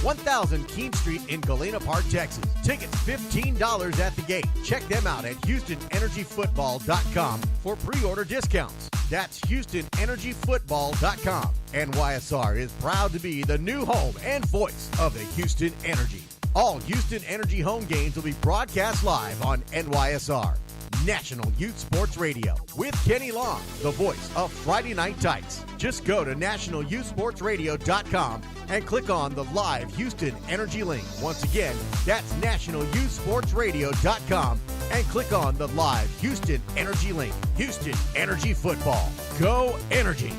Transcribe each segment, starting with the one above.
1000 Keene Street in Galena Park, Texas. Tickets $15 at the gate. Check them out at HoustonEnergyFootball.com for pre-order discounts. That's HoustonEnergyFootball.com. NYSR is proud to be the new home and voice of the Houston Energy. All Houston Energy home games will be broadcast live on NYSR, National Youth Sports Radio, with Kennie Long, the voice of Friday Night Tights. Just go to nationalyouthsportsradio.com and click on the live Houston Energy link. Once again, that's nationalyouthsportsradio.com and click on the live Houston Energy link. Houston Energy Football. Go Energy.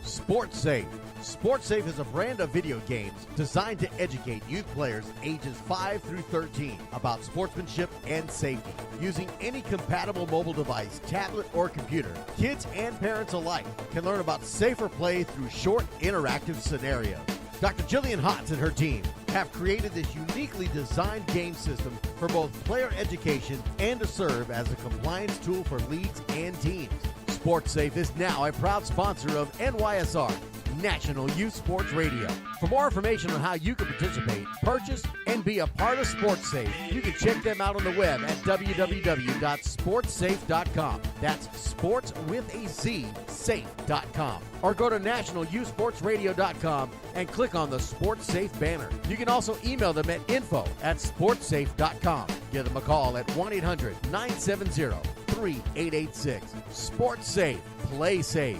Sports Safe. Sports Safe is a brand of video games designed to educate youth players ages 5 through 13 about sportsmanship and safety. Using any compatible mobile device, tablet, or computer, kids and parents alike can learn about safer play through short, interactive scenarios. Dr. Jillian Hotz and her team have created this uniquely designed game system for both player education and to serve as a compliance tool for leagues and teams. Sports Safe is now a proud sponsor of NYSR, National Youth Sports Radio. For more information on how you can participate, purchase, and be a part of Sports Safe, you can check them out on the web at www.sportsafe.com. That's sports with a Z, safe.com. Or go to nationalyouthsportsradio.com and click on the Sports Safe banner. You can also email them at info@sportsafe.com. Give them a call at 1-800-970-3886. Sports Safe. Play safe.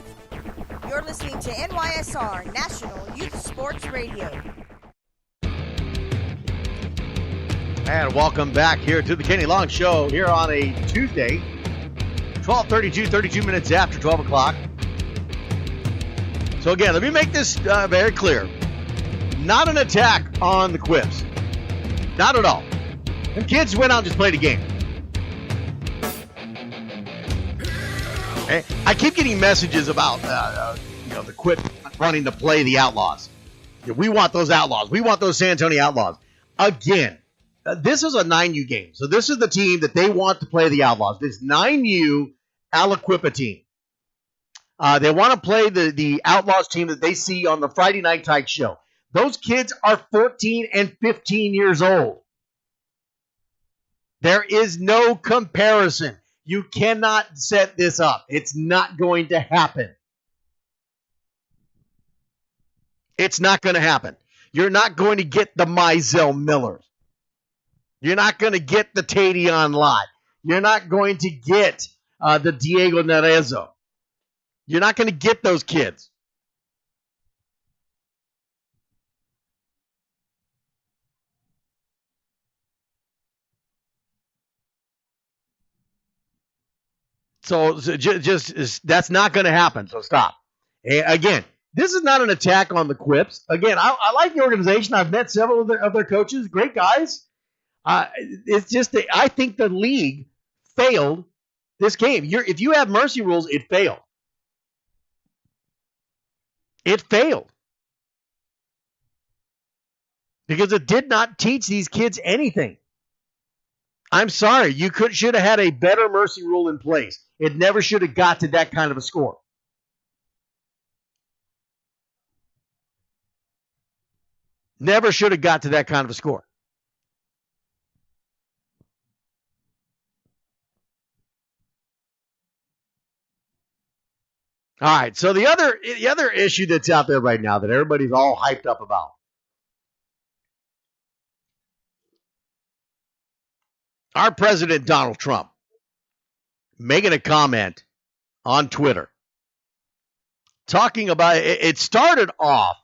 You're listening to NYSR, National Youth Sports Radio. And welcome back here to the Kennie Long Show here on a Tuesday, 12:32, 32 minutes after 12 o'clock. So again, let me make this very clear. Not an attack on the Quips. Not at all. Them kids went out and just played a game. I keep getting messages about the Quip wanting to play the Outlaws. We want those Outlaws. We want those San Antonio Outlaws. Again, this is a 9U game. So this is the team that they want to play the Outlaws. This 9U Aliquippa team. They want to play the Outlaws team that they see on the Friday Night Tights show. Those kids are 14 and 15 years old. There is no comparison. You cannot set this up. It's not going to happen. It's not going to happen. You're not going to get the Mizell Millers. You're not going to get the Tadion Lott. You're not going to get the Diego Nerezzo. You're not going to get those kids. So just that's not going to happen. So stop. And again, this is not an attack on the Quips. Again, I like the organization. I've met several of their coaches. Great guys. It's just that I think the league failed this game. If you have mercy rules, it failed. It failed. Because it did not teach these kids anything. I'm sorry. You should have had a better mercy rule in place. It never should have got to that kind of a score. Never should have got to that kind of a score. All right, so the other issue that's out there right now that everybody's all hyped up about. Our president, Donald Trump, making a comment on Twitter, talking about it started off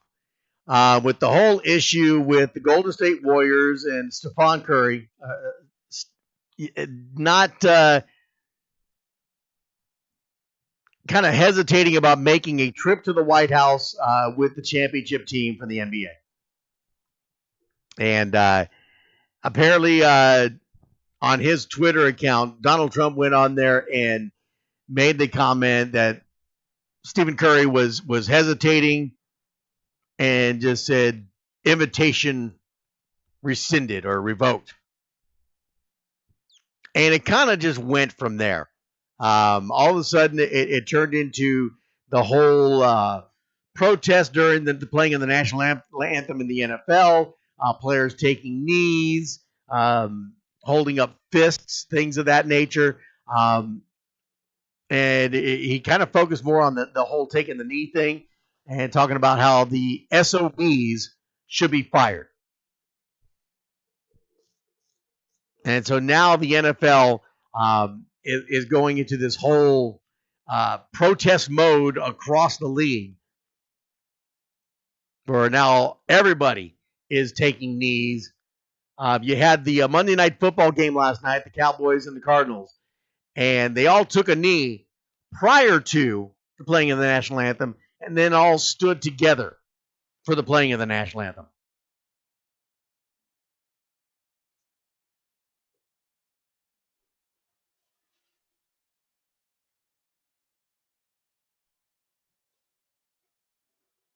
with the whole issue with the Golden State Warriors and Stephen Curry not kind of hesitating about making a trip to the White House with the championship team for the NBA. And apparently on his Twitter account, Donald Trump went on there and made the comment that Stephen Curry was hesitating and just said invitation rescinded or revoked. And it kind of just went from there. All of a sudden, it turned into the whole protests during the playing of the national anthem in the NFL, players taking knees, holding up fists, things of that nature. And he kind of focused more on the whole taking the knee thing and talking about how the SOBs should be fired. And so now the NFL is going into this whole protest mode across the league, where now everybody is taking knees. You had the Monday Night Football game last night, the Cowboys and the Cardinals, and they all took a knee prior to the playing of the national anthem, and then all stood together for the playing of the national anthem.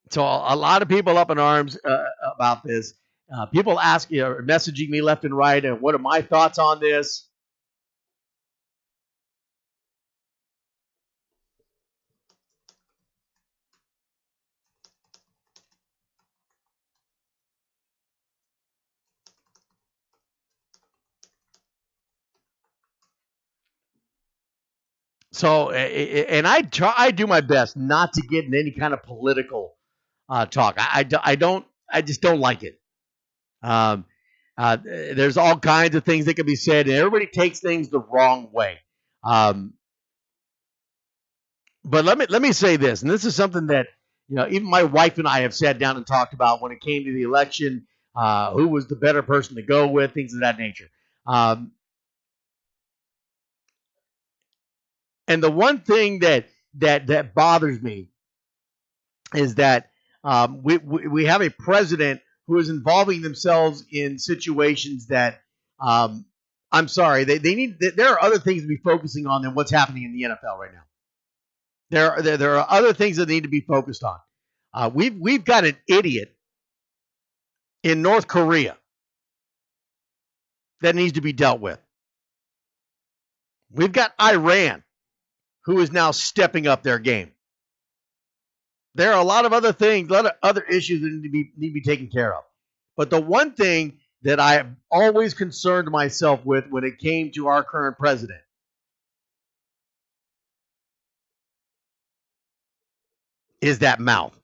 So a lot of people up in arms about this. People messaging me left and right, and what are my thoughts on this? So, and I do my best not to get in any kind of political talk. I just don't like it. There's all kinds of things that can be said, and everybody takes things the wrong way. But let me say this, and this is something that even my wife and I have sat down and talked about when it came to the election, who was the better person to go with, things of that nature. And the one thing that bothers me is that we have a president who is involving themselves in situations that I'm sorry, there are other things to be focusing on than what's happening in the NFL right now. There are other things that need to be focused on. We've got an idiot in North Korea that needs to be dealt with. We've got Iran, who is now stepping up their game. There are a lot of other things, a lot of other issues that need to be taken care of. But the one thing that I have always concerned myself with when it came to our current president is that mouth.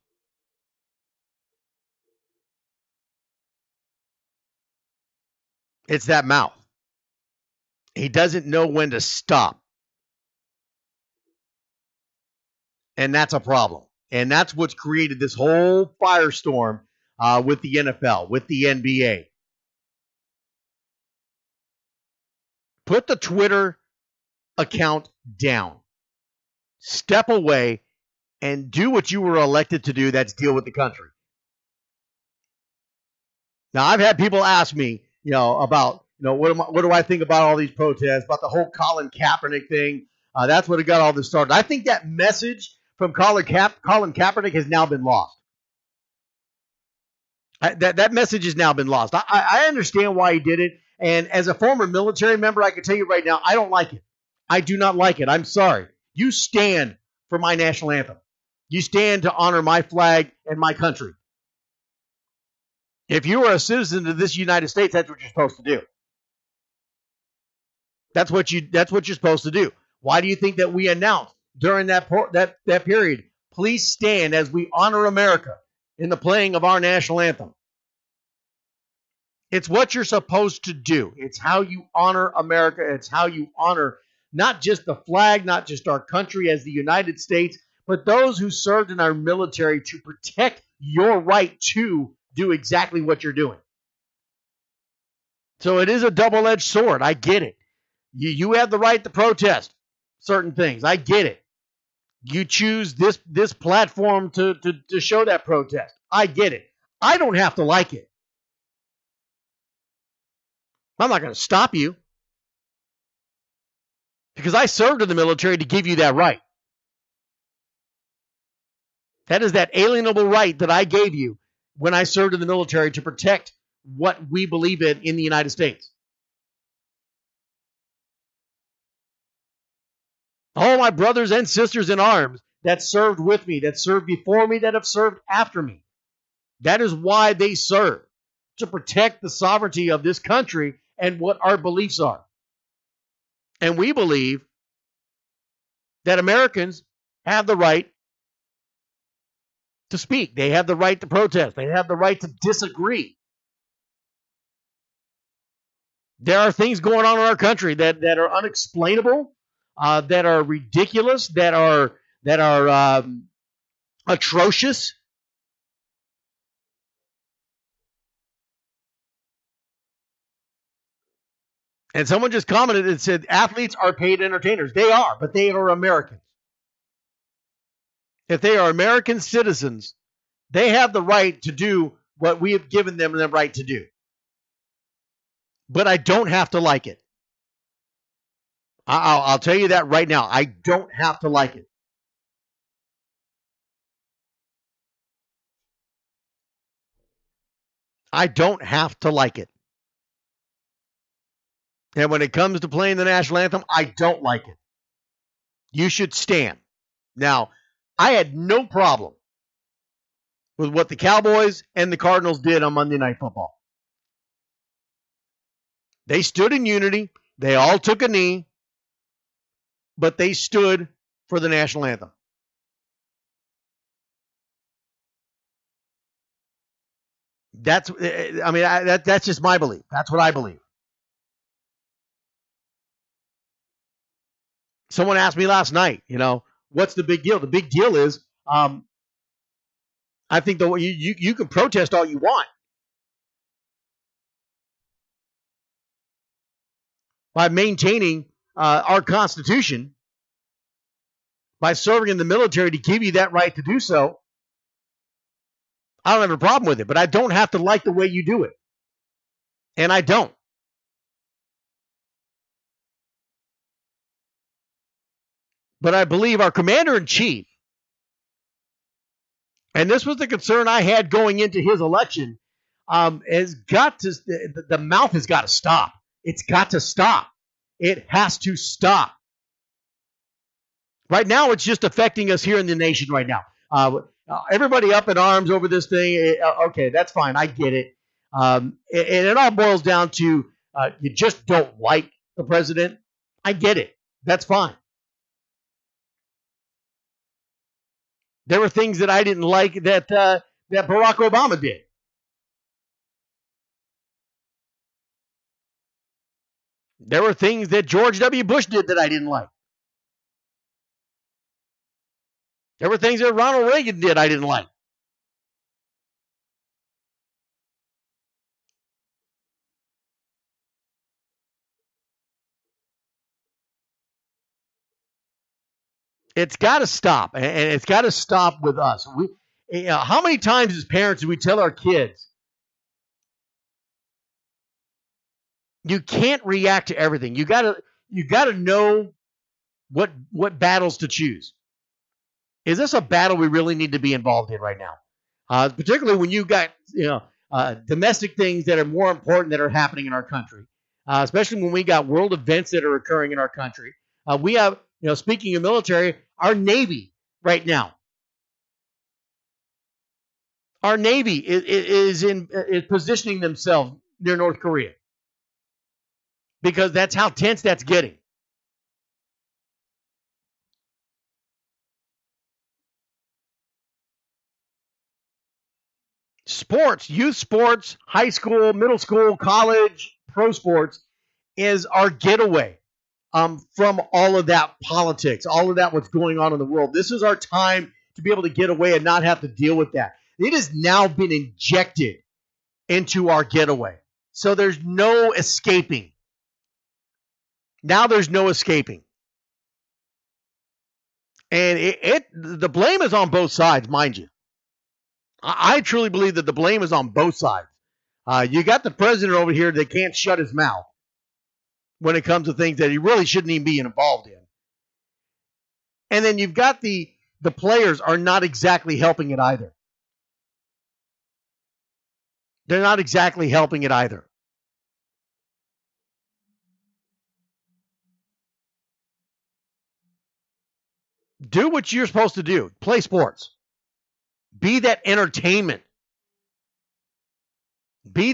It's that mouth. He doesn't know when to stop. And that's a problem. And that's what's created this whole firestorm with the NFL, with the NBA. Put the Twitter account down. Step away and do what you were elected to do, that's deal with the country. Now, I've had people ask me, about, what do I think about all these protests, about the whole Colin Kaepernick thing. That's what got all this started. I think that message from Colin Kaepernick has now been lost. That message has now been lost. I understand why he did it. And as a former military member, I can tell you right now, I don't like it. I do not like it. I'm sorry. You stand for my national anthem. You stand to honor my flag and my country. If you are a citizen of this United States, that's what you're supposed to do. That's what you're supposed to do. Why do you think that we announced during that period, please stand as we honor America in the playing of our national anthem? It's what you're supposed to do. It's how you honor America. It's how you honor not just the flag, not just our country as the United States, but those who served in our military to protect your right to do exactly what you're doing. So it is a double-edged sword. I get it. You have the right to protest certain things. I get it. You choose this platform to show that protest. I get it. I don't have to like it. I'm not going to stop you because I served in the military to give you that right. That is that alienable right that I gave you when I served in the military to protect what we believe in the United States. All my brothers and sisters in arms that served with me, that served before me, that have served after me. That is why they serve, to protect the sovereignty of this country and what our beliefs are. And we believe that Americans have the right to speak. They have the right to protest. They have the right to disagree. There are things going on in our country that are unexplainable, that are ridiculous, that are atrocious. And someone just commented and said, athletes are paid entertainers. They are, but they are Americans. If they are American citizens, they have the right to do what we have given them the right to do. But I don't have to like it. I'll tell you that right now. I don't have to like it. I don't have to like it. And when it comes to playing the national anthem, I don't like it. You should stand. Now, I had no problem with what the Cowboys and the Cardinals did on Monday Night Football. They stood in unity. They all took a knee, but they stood for the national anthem. That's just my belief. That's what I believe. Someone asked me last night, what's the big deal? The big deal is, I think you can protest all you want. By maintaining our Constitution, by serving in the military to give you that right to do so, I don't have a problem with it, but I don't have to like the way you do it. And I don't. But I believe our commander-in-chief, and this was the concern I had going into his election, has got to, the mouth has got to stop. It's got to stop. It has to stop. Right now, it's just affecting us here in the nation right now. Everybody up in arms over this thing. Okay, that's fine. I get it. And it all boils down to you just don't like the president. I get it. That's fine. There were things that I didn't like that Barack Obama did. There were things that George W. Bush did that I didn't like. There were things that Ronald Reagan did I didn't like. It's got to stop, and it's got to stop with us. How many times as parents do we tell our kids, you can't react to everything. You gotta know what battles to choose. Is this a battle we really need to be involved in right now? Particularly when you've got domestic things that are more important that are happening in our country, especially when we got world events that are occurring in our country. We have, speaking of military, our Navy right now. Our Navy is positioning themselves near North Korea because that's how tense that's getting. Sports, youth sports, high school, middle school, college, pro sports is our getaway from all of that politics, all of that what's going on in the world. This is our time to be able to get away and not have to deal with that. It has now been injected into our getaway. So there's no escaping. Now there's no escaping. And the blame is on both sides, mind you. I truly believe that the blame is on both sides. You got the president over here that can't shut his mouth when it comes to things that he really shouldn't even be involved in. And then you've got the players are not exactly helping it either. They're not exactly helping it either. Do what you're supposed to do. Play sports. Be that entertainment. Be